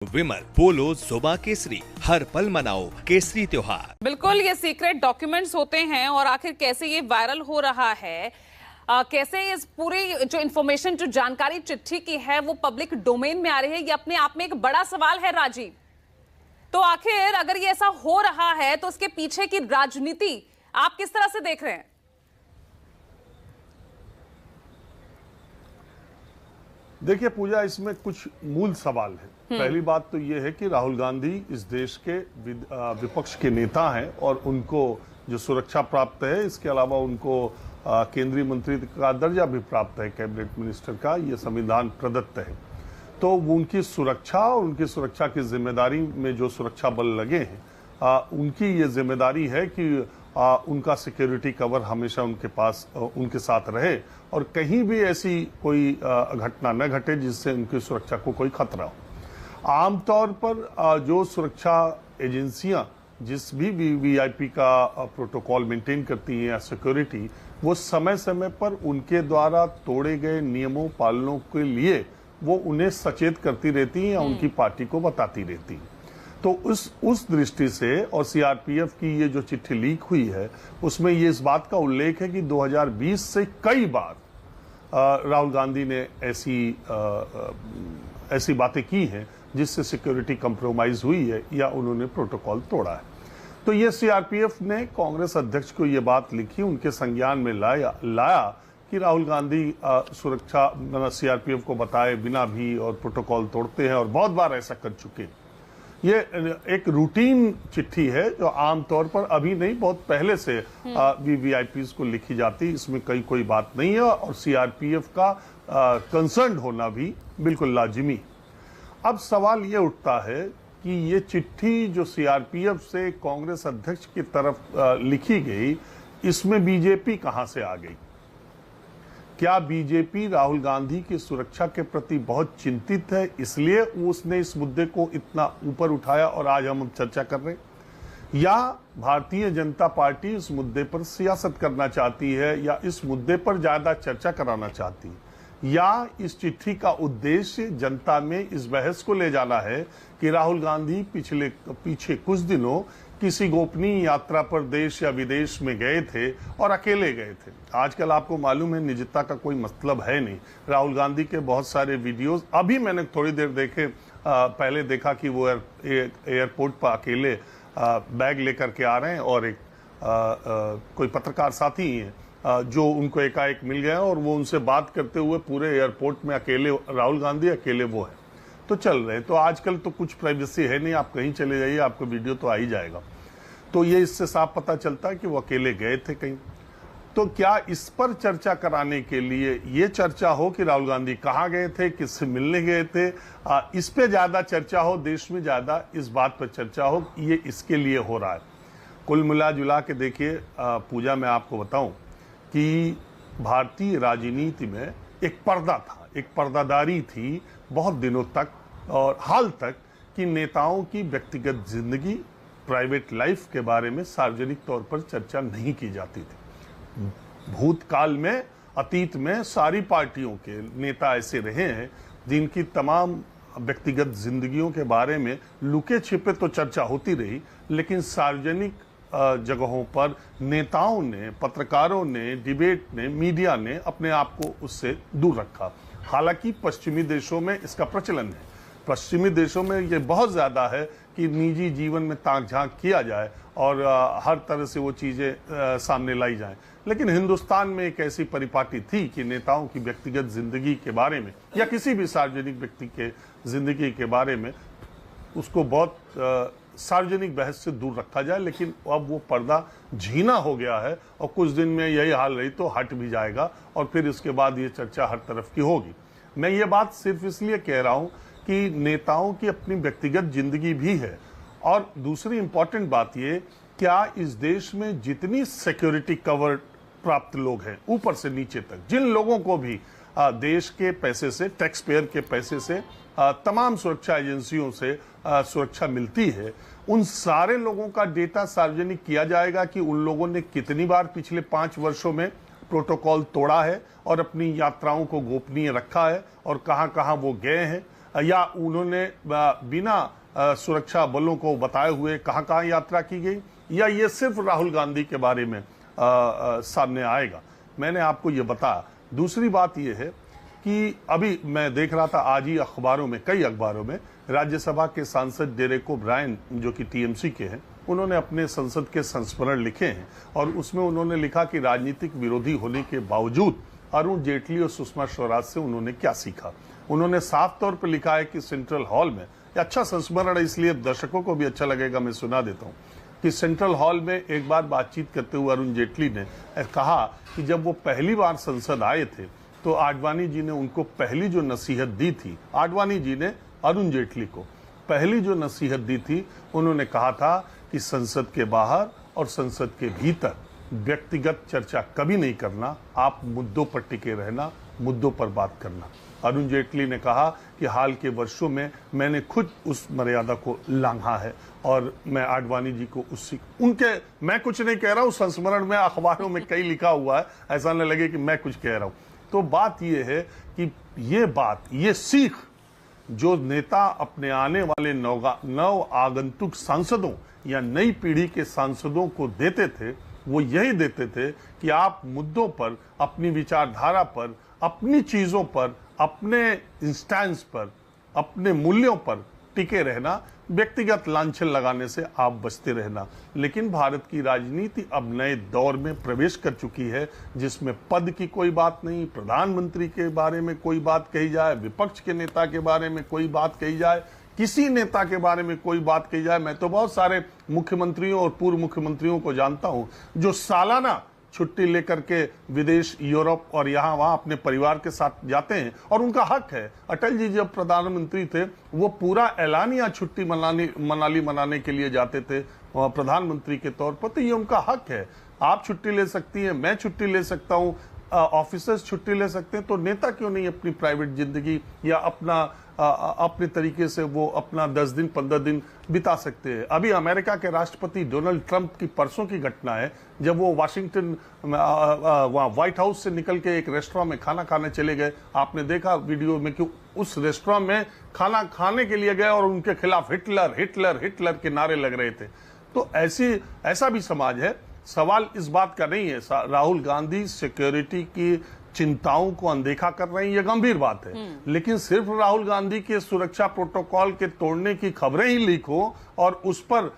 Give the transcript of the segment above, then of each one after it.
विमल, पोलो, जोबा केसरी, हर पल मनाओ केसरी त्योहार। बिल्कुल, ये सीक्रेट डॉक्यूमेंट्स होते हैं और आखिर कैसे ये वायरल हो रहा है, कैसे इस पूरी जो इंफॉर्मेशन, जो जानकारी चिट्ठी की है वो पब्लिक डोमेन में आ रही है, ये अपने आप में एक बड़ा सवाल है राजीव। तो आखिर अगर ये ऐसा हो रहा है तो इसके पीछे की राजनीति आप किस तरह से देख रहे हैं? देखिए पूजा, इसमें कुछ मूल सवाल है। पहली बात तो यह है कि राहुल गांधी इस देश के विपक्ष के नेता हैं और उनको जो सुरक्षा प्राप्त है, इसके अलावा उनको केंद्रीय मंत्री का दर्जा भी प्राप्त है, कैबिनेट मिनिस्टर का, ये संविधान प्रदत्त है। तो उनकी सुरक्षा और उनकी सुरक्षा की जिम्मेदारी में जो सुरक्षा बल लगे हैं, उनकी ये जिम्मेदारी है कि उनका सिक्योरिटी कवर हमेशा उनके पास, उनके साथ रहे और कहीं भी ऐसी कोई घटना न घटे जिससे उनकी सुरक्षा को कोई खतरा हो। आमतौर पर जो सुरक्षा एजेंसियां जिस भी वीआईपी का प्रोटोकॉल मेंटेन करती हैं या सिक्योरिटी, वो समय समय पर उनके द्वारा तोड़े गए नियमों पालनों के लिए वो उन्हें सचेत करती रहती हैं या उनकी पार्टी को बताती रहती हैं। तो उस दृष्टि से और सीआरपीएफ की ये जो चिट्ठी लीक हुई है, उसमें ये इस बात का उल्लेख है कि 2020 से कई बार राहुल गांधी ने ऐसी बातें की हैं जिससे सिक्योरिटी कंप्रोमाइज हुई है या उन्होंने प्रोटोकॉल तोड़ा है। तो ये सीआरपीएफ ने कांग्रेस अध्यक्ष को ये बात लिखी, उनके संज्ञान में लाया कि राहुल गांधी सुरक्षा सीआरपीएफ को बताए बिना भी और प्रोटोकॉल तोड़ते हैं और बहुत बार ऐसा कर चुके हैं। ये एक रूटीन चिट्ठी है जो आमतौर पर अभी नहीं, बहुत पहले से वीआईपीज को लिखी जाती, इसमें कोई बात नहीं है और सीआरपीएफ का कंसर्न होना भी बिल्कुल लाजिमी। अब सवाल ये उठता है कि ये चिट्ठी जो सीआरपीएफ से कांग्रेस अध्यक्ष की तरफ लिखी गई, इसमें बीजेपी कहां से आ गई? क्या बीजेपी राहुल गांधी की सुरक्षा के प्रति बहुत चिंतित है, इसलिए उसने इस मुद्दे को इतना ऊपर उठाया और आज हम चर्चा कर रहे हैं? या भारतीय जनता पार्टी इस मुद्दे पर सियासत करना चाहती है या इस मुद्दे पर ज्यादा चर्चा कराना चाहती है? या इस चिट्ठी का उद्देश्य जनता में इस बहस को ले जाना है कि राहुल गांधी पीछे कुछ दिनों किसी गोपनीय यात्रा पर देश या विदेश में गए थे और अकेले गए थे। आजकल आपको मालूम है निजता का कोई मतलब है नहीं। राहुल गांधी के बहुत सारे वीडियोस अभी मैंने थोड़ी देर देखे, पहले देखा कि वो एयरपोर्ट पर अकेले बैग लेकर के आ रहे हैं और एक कोई पत्रकार साथी हैं जो उनको एकाएक मिल गया और वो उनसे बात करते हुए पूरे एयरपोर्ट में अकेले राहुल गांधी, अकेले वो है तो चल रहे। तो आजकल तो कुछ प्राइवेसी है नहीं, आप कहीं चले जाइए आपको वीडियो तो आ ही जाएगा। तो ये इससे साफ पता चलता है कि वो अकेले गए थे कहीं। तो क्या इस पर चर्चा कराने के लिए ये चर्चा हो कि राहुल गांधी कहाँ गए थे, किससे मिलने गए थे, इस पे ज्यादा चर्चा हो, देश में ज्यादा इस बात पर चर्चा हो, ये इसके लिए हो रहा है। कुल मिला जुला के देखिए पूजा, मैं आपको बताऊं कि भारतीय राजनीति में एक पर्दा था, एक पर्दादारी थी बहुत दिनों तक और हाल तक कि नेताओं की व्यक्तिगत जिंदगी, प्राइवेट लाइफ के बारे में सार्वजनिक तौर पर चर्चा नहीं की जाती थी। भूतकाल में, अतीत में सारी पार्टियों के नेता ऐसे रहे हैं जिनकी तमाम व्यक्तिगत जिंदगियों के बारे में लुके छिपे तो चर्चा होती रही, लेकिन सार्वजनिक जगहों पर नेताओं ने, पत्रकारों ने, डिबेट ने, मीडिया ने अपने आप को उससे दूर रखा। हालांकि पश्चिमी देशों में इसका प्रचलन है, पश्चिमी देशों में ये बहुत ज्यादा है कि निजी जीवन में ताक झांक किया जाए और हर तरह से वो चीजें सामने लाई जाएं। लेकिन हिंदुस्तान में एक ऐसी परिपाटी थी कि नेताओं की व्यक्तिगत जिंदगी के बारे में या किसी भी सार्वजनिक व्यक्ति के जिंदगी के बारे में उसको बहुत सार्वजनिक बहस से दूर रखा जाए। लेकिन अब वो पर्दा झीना हो गया है और कुछ दिन में यही हाल रही तो हट भी जाएगा और फिर इसके बाद ये चर्चा हर तरफ की होगी। मैं ये बात सिर्फ इसलिए कह रहा हूं कि नेताओं की अपनी व्यक्तिगत जिंदगी भी है। और दूसरी इंपॉर्टेंट बात ये, क्या इस देश में जितनी सिक्योरिटी कवर प्राप्त लोग हैं ऊपर से नीचे तक, जिन लोगों को भी देश के पैसे से, टैक्स पेयर के पैसे से, तमाम सुरक्षा एजेंसियों से सुरक्षा मिलती है, उन सारे लोगों का डेटा सार्वजनिक किया जाएगा कि उन लोगों ने कितनी बार पिछले 5 वर्षों में प्रोटोकॉल तोड़ा है और अपनी यात्राओं को गोपनीय रखा है और कहां कहां वो गए हैं। या उन्होंने बिना सुरक्षा बलों को बताए हुए कहां-कहां यात्रा की गई, या ये सिर्फ राहुल गांधी के बारे में सामने आएगा? मैंने आपको ये बताया। दूसरी बात ये है कि अभी मैं देख रहा था आज ही अखबारों में, कई अखबारों में, राज्यसभा के सांसद डेरेक ओब्रायन जो कि टीएमसी के हैं, उन्होंने अपने संसद के संस्मरण लिखे हैं और उसमें उन्होंने लिखा कि राजनीतिक विरोधी होने के बावजूद अरुण जेटली और सुषमा स्वराज से उन्होंने क्या सीखा। उन्होंने साफ तौर पर लिखा है कि सेंट्रल हॉल में, अच्छा संस्मरण है इसलिए दर्शकों को भी अच्छा लगेगा, मैं सुना देता हूं कि सेंट्रल हॉल में एक बार बातचीत करते हुए अरुण जेटली ने कहा कि जब वो पहली बार संसद आए थे तो आडवाणी जी ने उनको पहली जो नसीहत दी थी, आडवाणी जी ने अरुण जेटली को पहली जो नसीहत दी थी, उन्होंने कहा था कि संसद के बाहर और संसद के भीतर व्यक्तिगत चर्चा कभी नहीं करना, आप मुद्दों पर टिके रहना, मुद्दों पर बात करना। अरुण जेटली ने कहा कि हाल के वर्षों में मैंने खुद उस मर्यादा को लांघा है और मैं आडवाणी जी को उनके, मैं कुछ नहीं कह रहा हूं, संस्मरण में अखबारों में कई लिखा हुआ है, ऐसा न लगे कि मैं कुछ कह रहा हूं। तो बात यह है कि ये सीख जो नेता अपने आने वाले नव आगंतुक सांसदों या नई पीढ़ी के सांसदों को देते थे, वो यही देते थे कि आप मुद्दों पर, अपनी विचारधारा पर, अपनी चीजों पर, अपने इंस्टेंस पर, अपने मूल्यों पर टिके रहना, व्यक्तिगत लांछन लगाने से आप बचते रहना। लेकिन भारत की राजनीति अब नए दौर में प्रवेश कर चुकी है जिसमें पद की कोई बात नहीं, प्रधानमंत्री के बारे में कोई बात कही जाए, विपक्ष के नेता के बारे में कोई बात कही जाए, किसी नेता के बारे में कोई बात कही जाए। मैं तो बहुत सारे मुख्यमंत्रियों और पूर्व मुख्यमंत्रियों को जानता हूं जो सालाना छुट्टी लेकर के विदेश, यूरोप और यहाँ वहाँ अपने परिवार के साथ जाते हैं और उनका हक है। अटल जी जब प्रधानमंत्री थे वो पूरा एलानिया छुट्टी मनाली मनाने के लिए जाते थे प्रधानमंत्री के तौर पर, तो ये उनका हक है। आप छुट्टी ले सकती हैं, मैं छुट्टी ले सकता हूँ, ऑफिसर्स छुट्टी ले सकते हैं, तो नेता क्यों नहीं अपनी प्राइवेट जिंदगी या अपने तरीके से वो अपना 10 दिन 15 दिन बिता सकते हैं। अभी अमेरिका के राष्ट्रपति डोनाल्ड ट्रंप की परसों की घटना है, जब वो वाशिंगटन वहाँ व्हाइट हाउस से निकल के एक रेस्टोरेंट में खाना खाने चले गए। आपने देखा वीडियो में कि उस रेस्टोरेंट में खाना खाने के लिए गए और उनके खिलाफ हिटलर हिटलर हिटलर के नारे लग रहे थे। तो ऐसा भी समाज है। सवाल इस बात का नहीं है राहुल गांधी सिक्योरिटी की चिंताओं को अनदेखा कर रहे हैं, यह गंभीर बात है, लेकिन सिर्फ राहुल गांधी के सुरक्षा प्रोटोकॉल के तोड़ने की खबरें ही लीक हो और उस पर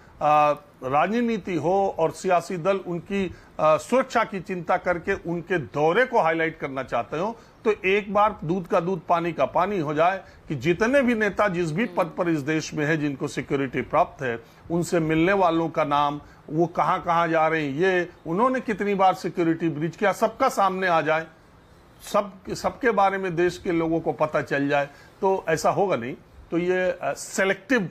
राजनीति हो और सियासी दल उनकी सुरक्षा की चिंता करके उनके दौरे को हाईलाइट करना चाहते हो, तो एक बार दूध का दूध पानी का पानी हो जाए कि जितने भी नेता जिस भी पद पर इस देश में है जिनको सिक्योरिटी प्राप्त है, उनसे मिलने वालों का नाम, वो कहां जा रहे हैं, ये उन्होंने कितनी बार सिक्योरिटी ब्रीच किया, सबका सामने आ जाए, सबके बारे में देश के लोगों को पता चल जाए। तो ऐसा होगा नहीं, तो ये सेलेक्टिव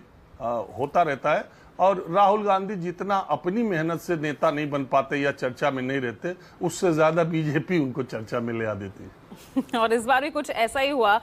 होता रहता है। और राहुल गांधी जितना अपनी मेहनत से नेता नहीं बन पाते या चर्चा में नहीं रहते, उससे ज्यादा बीजेपी उनको चर्चा में ले आ देती है। और इस बार भी कुछ ऐसा ही हुआ।